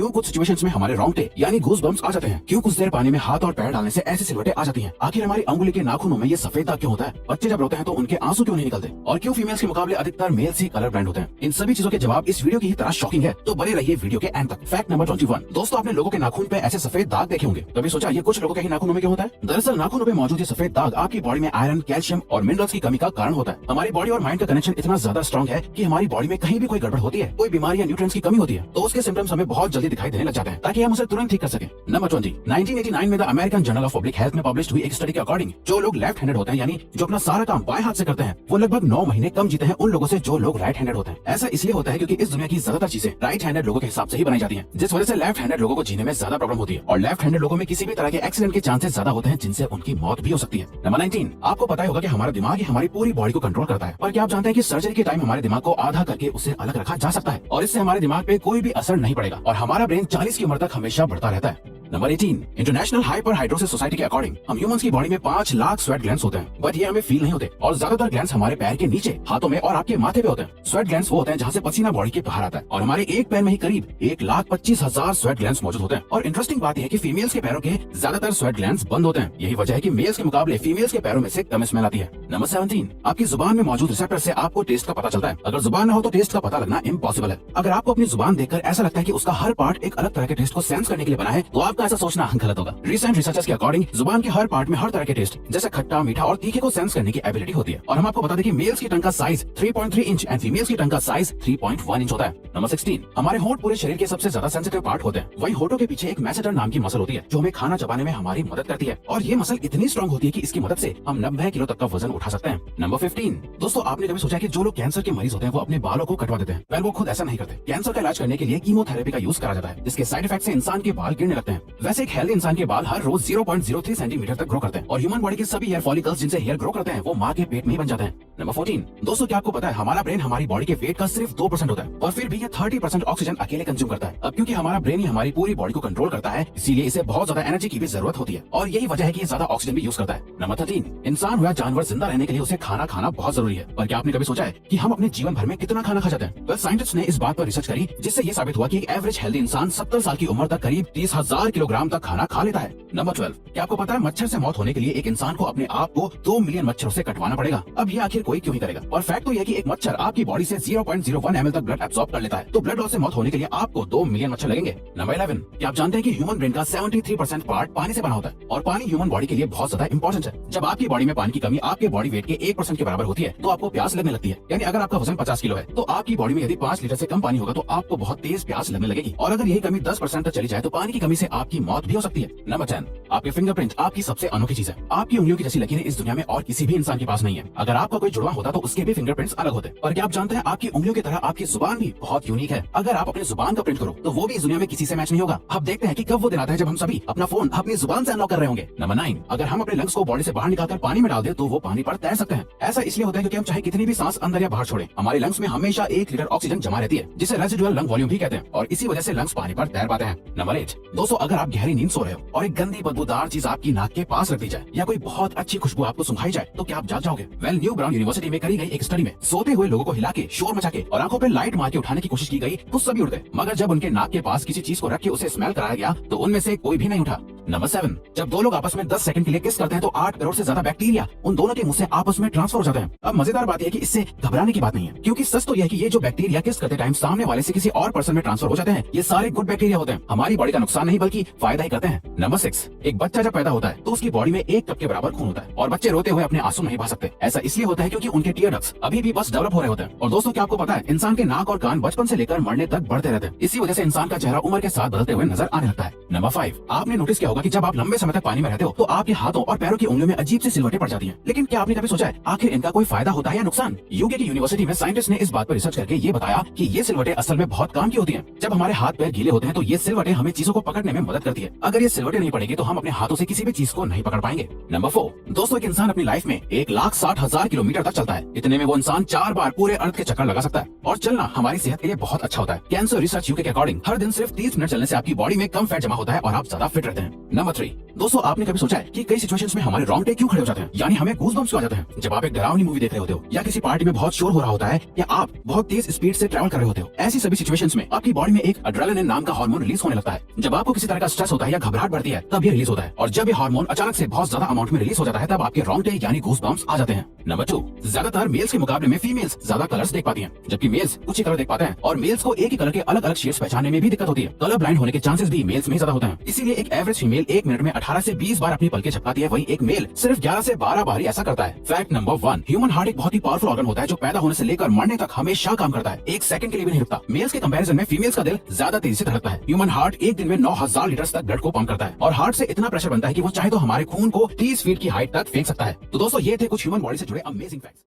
क्यों कुछ सिचुएशंस में हमारे रोंगटे यानी गूज बम्स आ जाते हैं, क्यों कुछ देर पानी में हाथ और पैर डालने से ऐसी सिलवटें आ जाती हैं, आखिर हमारी अंगुली के नाखूनों में ये सफेद दाग क्यों होता है, बच्चे जब रोते हैं तो उनके आंसू क्यों नहीं निकलते, और क्यों फीमेल्स के मुकाबले अधिकतर मेल्स ही कलर ब्लाइंड होते हैं। इन सभी चीजों के जवाब इस वीडियो की ही तरह शॉकिंग है, तो बने रहिए वीडियो के एंड तक। Fact number 21। दोस्तों, आपने लोगों के नाखून पे ऐसे सफेद दाग देखे होंगे, कभी सोचा ये कुछ लोगों के ही नाखूनों में क्यों होता है? दरअसल नाखूनों पे मौजूद ये सफेद दाग आपकी बॉडी में आयरन, कैल्शियम और मिनरल्स की कमी का कारण होता है। हमारी बॉडी और माइंड का कनेक्शन इतना ज्यादा स्ट्रॉन्ग है कि हमारी बॉडी में कहीं भी कोई गड़बड़ होती है, कोई बीमारी या न्यूट्रिएंट्स की कमी होती है, तो उसके सिम्टम्स हमें बहुत जल्दी दिखाई देने लग जाते हैं, ताकि हम उसे तुरंत ठीक कर सकें। नंबर 20। 1989 में the American journal of public health में पब्लिश हुई एक स्टडी के अकॉर्डिंग जो लोग लेफ्ट हैंडेड होते हैं, यानी जो अपना सारा काम बाएं हाथ से करते हैं, वो लगभग 9 महीने कम जीते हैं उन लोगों से जो लोग राइट हैंडेड होते हैं। ऐसा इसलिए होता है क्योंकि इस दुनिया की ज्यादातर चीजें राइट हैंडेड लोगों के हिसाब से ही बनाई जाती हैं, जिस वजह से लेफ्ट हैंडेड लोगों को जीने में ज्यादा प्रॉब्लम होती है, और लेफ्ट हैंडेड लोगों में किसी भी तरह के एक्सीडेंट के चांसेस ज्यादा होते हैं, जिनसे उनकी मौत भी हो सकती है। नंबर 19। आपको पता होगा कि हमारा दिमाग ही हमारी पूरी बॉडी को कंट्रोल करता है, पर क्या आप जानते हैं कि सर्जरी के टाइम हमारे दिमाग को आधा करके उसे अलग रखा जा सकता है, और इससे हमारे दिमाग पे कोई भी असर नहीं पड़ेगा, और हमारा ब्रेन 40 की उम्र तक हमेशा बढ़ता रहता है। Number 18। International hyper hidrosis society के अकॉर्डिंग हम ह्यूमंस की बॉडी में 5 लाख स्वेट ग्लैंड्स होते हैं, बट ये हमें फील नहीं होते, और ज्यादातर ग्लैंड्स हमारे पैर के नीचे, हाथों में और आपके माथे पे होते हैं। स्वेट ग्लैंड्स वो होते हैं जहाँ से पसीना बॉडी के बाहर आता है, और हमारे एक पैर में ही करीब 1,25,000 स्वेट ग्लैंड्स मौजूद होते हैं। और इंटरेस्टिंग बात यह है कि फीमेल्स के पैरों के ज्यादातर स्वेट ग्लैंड्स बंद होते हैं। यही वजह है कि मेल्स के मुकाबले फीमेल्स के पैरों में से कम स्मेल आती है। नंबर 17। आपकी जुबान में मौजूद रिसेप्टर से आपको टेस्ट का पता चलता है। अगर जुबान न हो तो टेस्ट का पता लगना इम्पॉसिबल है। अगर आपको अपनी जुबान देखकर ऐसा लगता है कि उसका हर पार्ट एक अलग तरह के टेस्ट को सेंस करने के लिए बना है, तो आपका ऐसा सोचना गलत होगा। रिसेंट रिसर्चर्स के अकॉर्डिंग जुबान के हर पार्ट में हर तरह के टेस्ट जैसे खट्टा, मीठा और तीखे को सेंस करने की एबिलिटी होती है। और हम आपको बता दें कि मेल्स की टंग का साइज 3.3 इंच एंड फीमेल्स की टंग का साइज 3.1 इंच होता है। नंबर 16। हमारे होंठ पूरे शरीर के सबसे ज्यादा सेंसिटिव पार्ट होते हैं। वही होठों के पीछे एक मैसेटर नाम की मसल होती है, जो हमें खाना चबाने में हमारी मदद करती है, और ये मसल इतनी स्ट्रॉन्ग होती है कि इसकी मदद से हम 90 किलो तक का वजन उठा सकते हैं। नंबर 15। दोस्तों, आपने कभी सोचा कि जो लोग कैंसर के मरीज होते हैं वो अपने बालों को कटवा देते हैं? वेल, वो खुद ऐसा नहीं करते। कैंसर का इलाज करने के लिए कीमोथेरेपी का यूज करा जाता है, जिसके साइड इफेक्ट से इंसान के बाल गिरने लगते हैं। वैसे एक हेल्दी इंसान के बाल हर रोज 0.03 सेंटीमीटर तक ग्रो करते हैं, और ह्यूमन बॉडी के सभी हेयर फॉलिकल्स जिनसे हेयर ग्रो करते हैं वो माँ के पेट में ही बन जाते हैं। नंबर 14। दोस्तों, क्या आपको पता है हमारा ब्रेन हमारी बॉडी के वेट का सिर्फ 2% होता है, और फिर भी ये 30% ऑक्सीजन अकेले कंज्यूम करता है। अब क्योंकि हमारा ब्रेन ही हमारी पूरी बॉडी को कंट्रोल करता है, इसीलिए इसे बहुत ज्यादा एनर्जी की भी जरूरत होती है, और यही वजह है कि ये ज्यादा ऑक्सीजन भी यूज करता है। नंबर 13। इंसान या जानवर जिंदा रहने के लिए उसे खाना खाना बहुत जरूरी है, पर क्या आपने कभी सोचा है कि हम अपने जीवन भर में कितना खाना खा जाते हैं? वेल, साइंटिस्ट ने इस बात पर रिसर्च करी, जिससे ये साबित हुआ कि एक एवरेज हेल्दी इंसान 70 साल की उम्र तक करीब 30,000 किलोग्राम तक खाना खा लेता है। नंबर 12। क्या आपको पता है मच्छर से मौत होने के लिए एक इंसान को अपने आप को 2 मिलियन मच्छरों से कटवाना पड़ेगा? अब ये आखिर कोई क्यों ही करेगा? और फैक्ट तो यह कि एक मच्छर आपकी बॉडी से 0.01 ml तक ब्लड एब्सॉर्ब कर लेता है, तो ब्लड लॉस से मौत होने के लिए आपको 2 मिलियन मच्छर लगेंगे। नंबर 11। क्या आप जानते हैं कि ह्यूमन ब्रेन का 73% पार्ट पानी से बना होता है, और पानी ह्यूमन बॉडी के लिए बहुत ज्यादा इंपॉर्टेंट है। जब आपकी बॉडी में पानी की कमी आपके बॉडी वेट के 1% के बराबर होती है, तो आपको प्यास लगने लगती है। यानी अगर आपका वजन 50 किलो है, तो आपकी बॉडी में यदि 5 लीटर से कम पानी होगा तो आपको बहुत तेज प्यास लगने लगेगी, और अगर यही कमी 10% तक चली जाए तो पानी की कमी से आपकी मौत भी हो सकती है। नंबर 10। आपके फिंगरप्रिंट आपकी सबसे अनोखी चीज है। आपकी उंगलियों की जैसी लकीरें इस दुनिया में और किसी भी इंसान के पास नहीं है। अगर आपका कोई जुड़वा होता तो उसके भी फिंगरप्रिंट्स अलग होते। पर क्या आप जानते हैं आपकी उंगलियों की तरह आपकी जुबान भी बहुत यूनिक है। अगर आप अपनी जुबान का प्रिंट करो तो वो भी इस दुनिया में किसी से मैच नहीं होगा। अब देखते हैं कि कब वो दिन आता है जब हम सभी अपना फोन अपनी जुबान से अनलॉक कर रहे होंगे। नंबर 9। अगर हम अपने लंग्स को बॉडी से बाहर निकालकर पानी में डाल दे तो वो पानी पर तैर सकते हैं। ऐसा इसलिए होता है क्योंकि हम चाहे कितनी भी सांस अंदर या बाहर छोड़े, हमारे लंग्स में हमेशा 1 लीटर ऑक्सीजन जमा रहती है, जिसे रेजिडुअल लंग वॉल्यूम भी कहते हैं, और इसी वजह से लंग्स पानी पर तैर पाते हैं। नंबर 8। दोस्तों, अगर आप गहरी नींद सो रहे हो और एक गंदी बदबूदार चीज आपकी नाक के पास रख दी जाए, या कोई बहुत अच्छी खुशबू आपको सुंघाई जाए, तो क्या आप जाग जाओगे? वेल, न्यू ब्राउन यूनिवर्सिटी में करी गई एक स्टडी में सोते हुए लोगों को हिला के, शोर मचा के और आंखों पे लाइट मार के उठाने की कोशिश की गई तो सभी उड़ गए, मगर जब उनके नाक के पास किसी चीज को रख के उसे स्मेल कराया गया तो उनमें से कोई भी नहीं उठा। नंबर 7। जब दो लोग आपस में 10 सेकंड के लिए किस करते हैं तो 8 करोड़ से ज्यादा बैक्टीरिया उन दोनों के मुंह से आपस में ट्रांसफर हो जाते हैं। अब मजेदार बात यह है कि इससे घबराने की बात नहीं है, क्योंकि सच तो यह है कि ये जो बैक्टीरिया किस करते टाइम सामने वाले से किसी और पर्सन में ट्रांसफर हो जाते हैं, ये सारे गुड बैक्टीरिया होते हैं, हमारी बॉडी का नुकसान नहीं बल्कि फायदा ही करते हैं। नंबर 6। एक बच्चा जब पैदा होता है तो उसकी बॉडी में 1 कप के बराबर खून होता है, और बच्चे रोते हुए अपने आंसू नहीं बहा सकते। ऐसा इसलिए होता है क्योंकि उनके टीयर डक्ट्स अभी भी बस डेवलप हो रहे होते हैं। और दोस्तों, क्या आपको पता है इंसान के नाक और कान बचपन से लेकर मरने तक बढ़ते रहते हैं। इसी वजह से इंसान का चेहरा उम्र के साथ बदलते हुए नजर आने लगता है। नंबर 5। आपने नोटिस किया होगा कि जब आप लंबे समय तक पानी में रहते हो तो आपके हाथों और पैरों की उंगलियों में अजीब सी सिलवटें पड़ जाती हैं। लेकिन क्या आपने कभी सोचा है आखिर इनका कोई फायदा होता है या नुकसान? यूके की यूनिवर्सिटी में साइंटिस्ट ने इस बात पर रिसर्च करके ये बताया कि ये सिलवटें असल में बहुत काम की होती हैं। जब हमारे हाथ पैर गीले होते हैं तो ये सिलवटें हमें चीजों को पकड़ने में मदद करती है। अगर ये सिलवटें नहीं पड़ेगी तो हम अपने हाथों से किसी भी चीज को नहीं पकड़ पाएंगे। नंबर 4। दोस्तों, एक इंसान अपनी लाइफ में 1,60,000 किलोमीटर तक चलता है। इतने में वो इंसान 4 बार पूरे अर्थ के चक्कर लगा सकता है, और चलना हमारी सेहत के लिए बहुत अच्छा होता है। कैंसर रिसर्च यूके के अकॉर्डिंग हर दिन सिर्फ 30 मिनट चलने से आपकी बॉडी में कम फैट जमा होता है और आप ज्यादा फिट रहते हैं। नंबर 3। दोस्तों आपने कभी सोचा है कि कई सिचुएशंस में हमारे रोंगटे क्यों खड़े हो जाते हैं, यानी हमें गूज़बम्प्स क्यों आ जाते हैं जब आप एक डरावनी मूवी देख रहे होते हो या किसी पार्टी में बहुत शोर हो रहा होता है या आप बहुत तेज स्पीड से ट्रैवल कर रहे होते हो। ऐसी सभी सिचुएशंस में आपकी बॉडी में एक एड्रेनालिन नाम का हार्मोन रिलीज होने लगता है। जब आपको किसी तरह का स्ट्रेस होता है या घबराहट बढ़ती है तब ये रिलीज होता है, और जब ये हार्मोन अचानक से बहुत ज्यादा अमाउंट में रिलीज हो जाता है तब आपके रोंगटे यानी गूज़बम्प्स आ जाते हैं। नंबर 2, ज्यादातर मेल्स के मुकाबले में फीमेल्स ज्यादा कलर्स देख पाती हैं, जबकि मेल्स कुछ ही कलर देख पाते हैं, और मेल्स को एक ही कलर के अलग अलग शेड्स पहचानने में भी दिक्कत होती है। कलर ब्लाइंड होने के चांसेस भी मेल्स में ज्यादा होते हैं। इसीलिए एक एवरेज फीमेल 1 मिनट में 18 से 20 बार अपनी पलकें झपकाती है, वहीं एक मेल सिर्फ 11 से 12 बार ही ऐसा करता है। फैक्ट नंबर 1, ह्यूमन हार्ट एक बहुत ही पावरफुल ऑर्गन होता है जो पैदा होने से लेकर मरने तक हमेशा काम करता है, एक सेकंड के लिए भी नहीं रुकता। मेल्स के कंपैरिजन में फीमेल्स का दिल ज्यादा तेजी से धड़कता है। ह्यूमन हार्ट एक दिन में 9000 लीटर तक ब्लड को पंप करता है, और हार्ट से इतना प्रेशर बनता है कि वो चाहे तो हमारे खून को 30 फीट की हाइट तक फेंक सकता है। तो दोस्तों ये थे कुछ ह्यूमन बॉडी से जुड़े अमेजिंग फैक्ट्स।